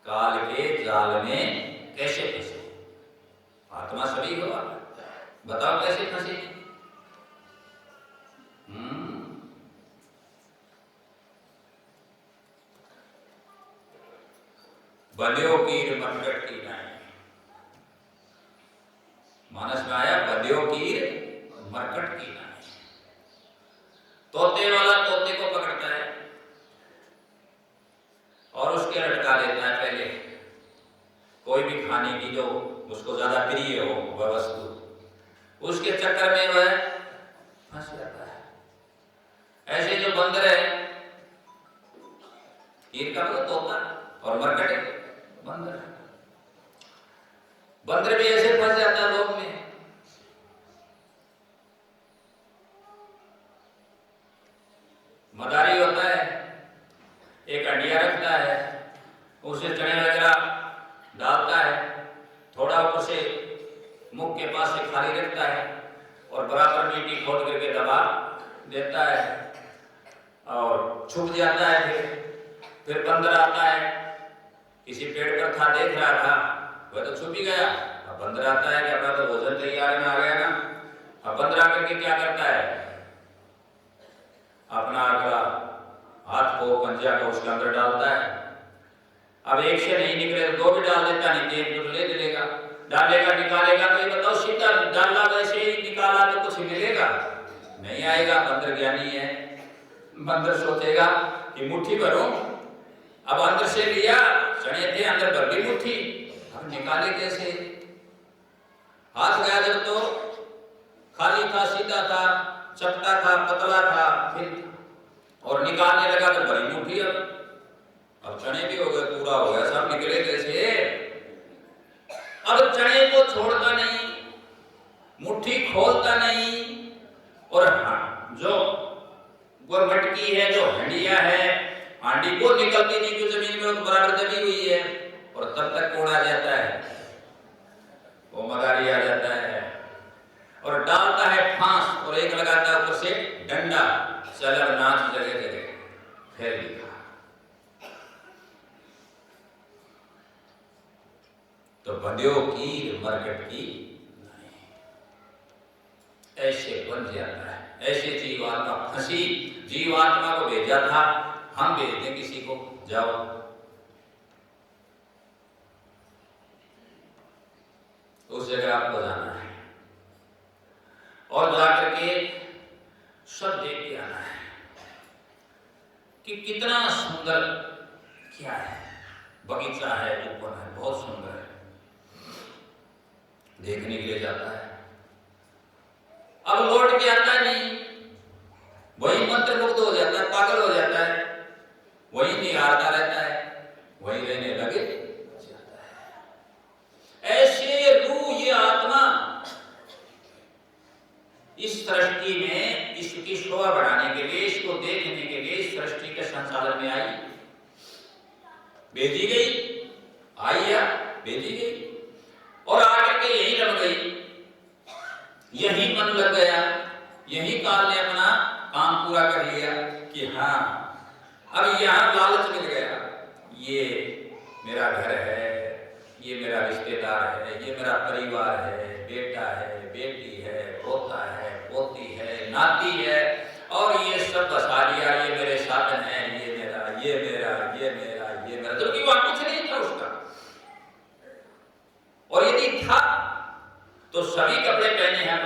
काल के जाल में कैसे फंसे? आत्मा सभी हो, बताओ कैसे फंसे? बंध्यो कीर मरकट की नाई। मानस में आया बंध्यो कीर मरकट की नाई। तोते वाला तोते को पकड़ता है और उसके लटका देता है। पहले कोई भी खाने की जो उसको ज्यादा प्रिय हो वह वस्तु, उसके चक्कर में वह फंस जाता है। ऐसे जो बंदर है, कीर का मतलब तोता और मरकट बंदर, बंदर भी ऐसे फंस जाता है लोग में। मदारी होता है, एक अंडिया रखता है, उसे चने वगैरह डालता है, थोड़ा ऊपर से मुख के पास से खाली रखता है और बराबर मिट्टी खोद करके दबा देता है और छुप जाता है। फिर बंदर आता है, किसी पेड़ पर था, देख रहा था, वह तो छुप ही गया। अब बंदर आता है कि अपना तो भोजन तैयार में आ गया ना। अब बंदर आकर के क्या करता है, अपना अगला हाथ को पंजा को उसके अंदर डालता है। अब एक से नहीं निकले तो दो भी डाल देता, नहीं एक तो ले लेगा, डालेगा निकालेगा। तो ये बताओ सीधा डाला वैसे ही निकाला तो कुछ मिलेगा नहीं आएगा। बंदर ज्ञानी है, बंदर सोचेगा कि मुट्ठी भरूं, अब अंदर से लिया, चने थे अंदर भर गई मुट्ठी, अब निकाले कैसे? हाथ गया जब तो खाली था, सीधा था, चपटा था, पतला था, फिर और निकालने लगा तो भरी मुट्ठी। अब चने भी हो गए, पूरा हो गया, सब निकले कैसे? अब चने को छोड़ता नहीं, मुट्ठी खोलता नहीं, और जो वो मटकी है, जो हंडिया है, हांडी को निकलती नहीं, जो जमीन में बराबर दबी हुई है, और तब तक कौन आ जाता है? वो मदारी आ जाता है और डालता है फांस और एक लगाता है ऊपर से डंडा, चल अब नाच जगह जगह फिर लिखा। तो बंध्यो कीर मरकट की ऐसे बन जाता है। ऐसे जीवात्मा फंसी, जीवात्मा को भेजा था, हम भेज दें किसी को, जाओ उस जगह आपको जाना है और जाकर के सब देख के आना है कि कितना सुंदर क्या है, बगीचा है, ऊपर है, बहुत सुंदर है, देखने के लिए जाता है। अब लौट के आता नहीं, वही मंत्रमुग्ध हो जाता है, पागल हो जाता है, वही निहारता रहता है, वही रहने लगे जाता है। ऐसे रूह ये आत्मा इस सृष्टि में इसकी शोभा बढ़ाने के लिए, इसको देखने के लिए इस सृष्टि के संचालन में आई, भेजी गई, आई या भेजी गई, और आकर के यही रम गई, यही मन लग गया, यही काल ने अपना काम पूरा कर लिया कि हाँ अब यहां लालच मिल गया, ये मेरा घर है, ये मेरा रिश्तेदार है, ये मेरा परिवार है, बेटा है, बेटी है, पोता है, पोती है, नाती है, और ये सब बसा लिया, ये मेरे साधन है, ये मेरा, ये मेरा, ये मेरा, ये मेरा, जबकि वहां कुछ नहीं था उसका। और यदि था तो सभी कपड़े पहने हैं।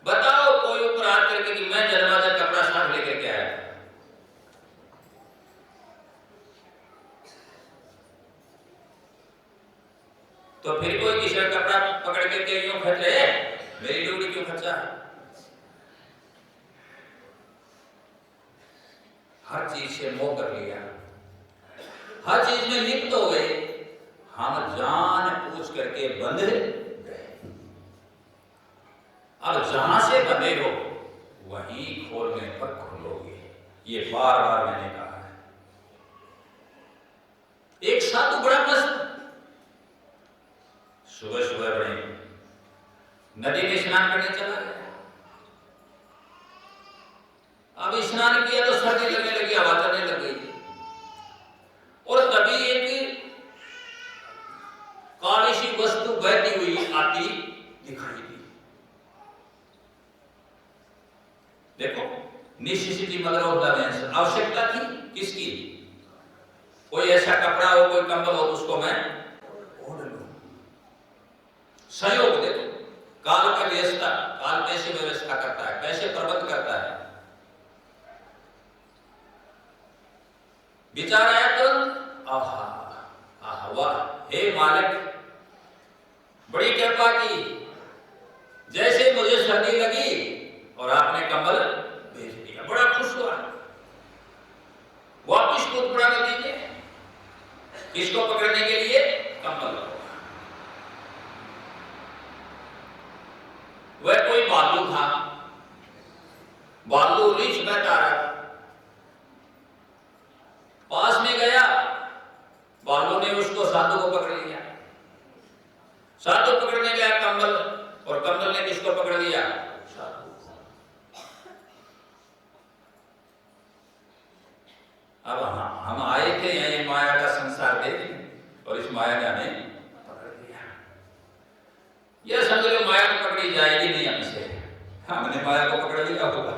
बताओ कोई ऊपर हाथ करके कि मैं दरवाजा कपड़ा साथ लेकर के आया, तो फिर कोई किसी का कपड़ा पकड़ के यूं खर्च रहे, मेरी लुगड़ी क्यों खर्चा है? हर चीज से मोह कर लिया, हर चीज में लिप्त हो गए, हम जान पूछ करके बंध गए। अब जहां से बंधे हो वहीं खोलने पर खुलोगे, ये बार बार मैंने कहा है। एक साधु बड़ा मस्त सुबह सुबह बड़े नदी में स्नान करने चला गया। अब स्नान किया तो सर्दी लगने लगी, हवा चलने लग गई, और तभी एक दिखाई दी। देखो, necessity mother of the man, आवश्यकता थी किसकी? कोई ऐसा कपड़ा हो, कोई कंबल हो, उसको मैं ओढ़ लूं। सहयोग देखो, काल का व्यवस्था, काल कैसे व्यवस्था करता है, कैसे प्रबंध करता है। विचार आया तुरंत, आहा आहा वाह, हे मालिक बड़ी कृपा की, जैसे मुझे सर्दी लगी और आपने कंबल भेज दिया, बड़ा खुश हुआ। वापिस को टुकड़ा कर दीजिए, किसको पकड़ने के लिए? कंबल। वह कोई बालू था, बालू रीछ बैठा रहा, पास में गया, बालू ने उसको साधु को पकड़ लिया। साधु पकड़ने गया कंबल, और कंबल ने किसको पकड़ लिया? साधु। अब हम आए थे यही माया का संसार देखने, और इस माया ने हमें पकड़ लिया। यह समझ लो माया को पकड़ी जाएगी नहीं हमसे, हमने माया को पकड़ लिया होगा।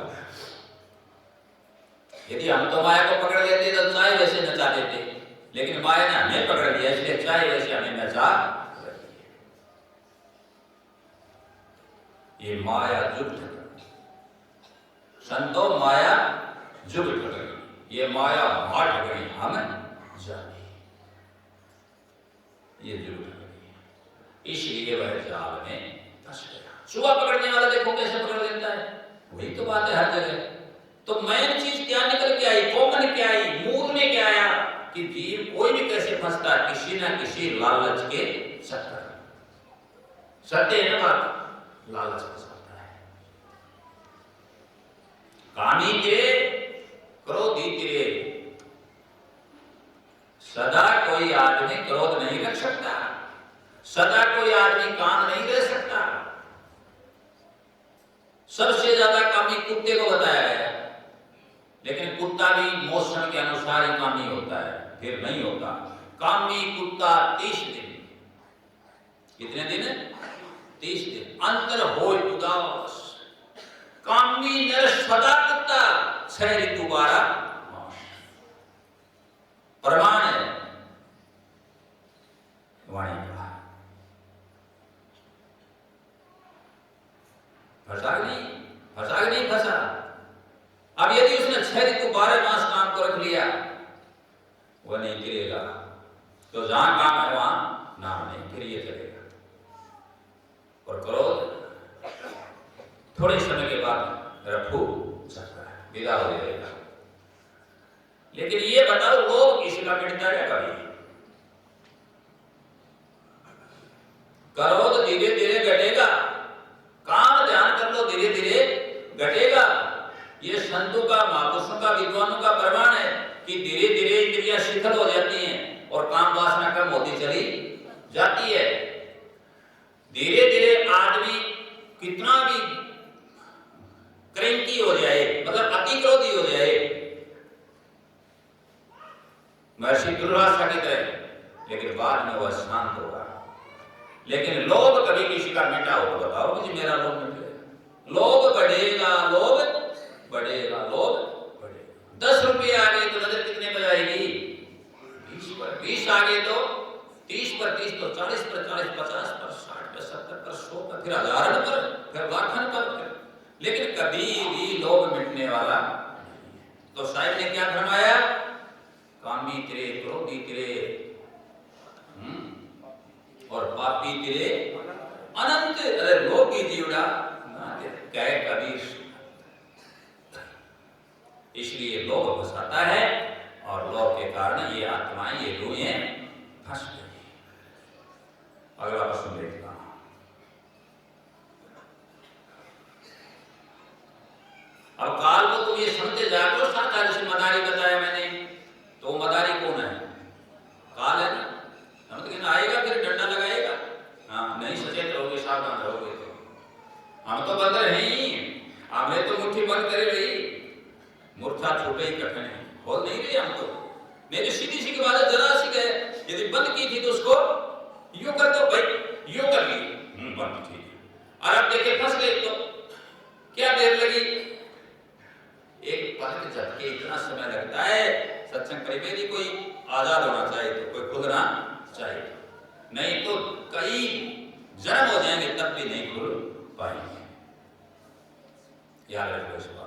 यदि हम तो माया को पकड़ लेते तो चाहे वैसे नचा देते, लेकिन माया ने हमें पकड़ लिया, इसलिए चाहे वैसे हमें नचा। ये माया जुग ठगड़ी, संतो माया जुग ठगड़ी, ये माया भाट ठगड़ी हम जाने, ये जुग ठगड़ी। इसलिए वह जाल में फंस गया। चूहा पकड़ने वाला देखो कैसे पकड़ लेता है, वही तो बात है हर जगह। तो मेन चीज क्या निकल के आई, कॉमन क्या आई, मूल में क्या आया कि जीव कोई भी कैसे फंसता है, किसी ना किसी लालच के चक्कर में। सत्य है ना बात, लालच फंसाता है। कामी तेरे, क्रोधी तेरे, सदा कोई आदमी क्रोध नहीं रख सकता, सदा कोई आदमी काम नहीं रह सकता। सबसे ज्यादा कामी कुत्ते को बताया गया, लेकिन कुत्ता भी मौसम के अनुसार ही कामी होता है, फिर नहीं होता। कामी कुत्ता 30 दिन, कितने दिन? 30 दिन। अंतर हो उदास, कामी नर सदा कुत्ता, 6 ऋतु 12 प्रमाण है वाणी का। फंसा नहीं फंसा। अब यदि उसने 6 ऋतु 12 मास काम को रख लिया, वह नहीं गिरेगा। तो जहां काम है वहां नाम नहीं, फिर ये चलेगा। और क्रोध थोड़े समय के बाद रफू सकता है, विदा हो जाएगा। लेकिन ये बताओ, लोग इसका मिटता है कभी? क्रोध धीरे धीरे घटेगा, काम ध्यान कर लो, धीरे धीरे घटेगा। ये संतों का, महापुरुषों का, विद्वानों का प्रमाण है कि धीरे धीरे इंद्रियां शिथिल हो जाती हैं और काम वासना कम होती चली जाती है। धीरे धीरे आदमी कितना भी क्रैंकी हो जाए, मतलब अति क्रोधी हो जाए, महर्षि दुर्वासा की तरह, लेकिन बाद में वह शांत होगा। लेकिन लोभ कभी किसी का मिटा हो तो बताओ मुझे, मेरा लोभ मिट गया। लोभ बढ़ेगा, लोभ बढ़ेगा, लोभ बढ़ेगा। 10 रुपये आ गए तो नजर कितने पर जाएगी? 20 पर। 20 आ गए तो 30 पर, 30 तो 40 पर, 40 50 पर, 60 पर, 70 पर, 100 पर, फिर हजारन पर, फिर लाखन पर। लेकिन कभी भी लोभ मिटने वाला नहीं है। तो साहिब ने क्या फरमाया? कामी तेरे, क्रोधी तेरे, और पापी तेरे अनंत। अरे लोभी जीवड़ा कह कबीर। इसलिए लोभ फंसाता है, और लोभ के कारण ये आत्माएं, ये रूहें फंस गई। अगला प्रश्न देखता हूं। अब काल को तुम ये समझते जागो, साकार से मदारी बताया मैंने, तो मदारी कौन है? काल है ना। हम तो आएगा फिर डंडा लगाएगा, हाँ नहीं सचेत रहोगे, सावधान रहोगे तो। हम तो बंदर हैं ही, हमें तो मुट्ठी बंद करे रही, मूर्छा छूटे ही कठिन है, बोल नहीं रही हम तो। मेरी सीधी सी बात है, जरा सी है, यदि बंद की थी तो उसको यूं कर दो भाई, यूं कर ली, बंद ठीक है। और अब देखे फंस गए तो क्या देर लगी, एक पल के झटके इतना समय लगता है। सत्संग परिवेश ही कोई आजाद होना चाहिए तो कोई खुलना चाहिए, नहीं तो कई जन्म हो जाएंगे तब भी नहीं खुल पाएंगे। याद रखो इस बात।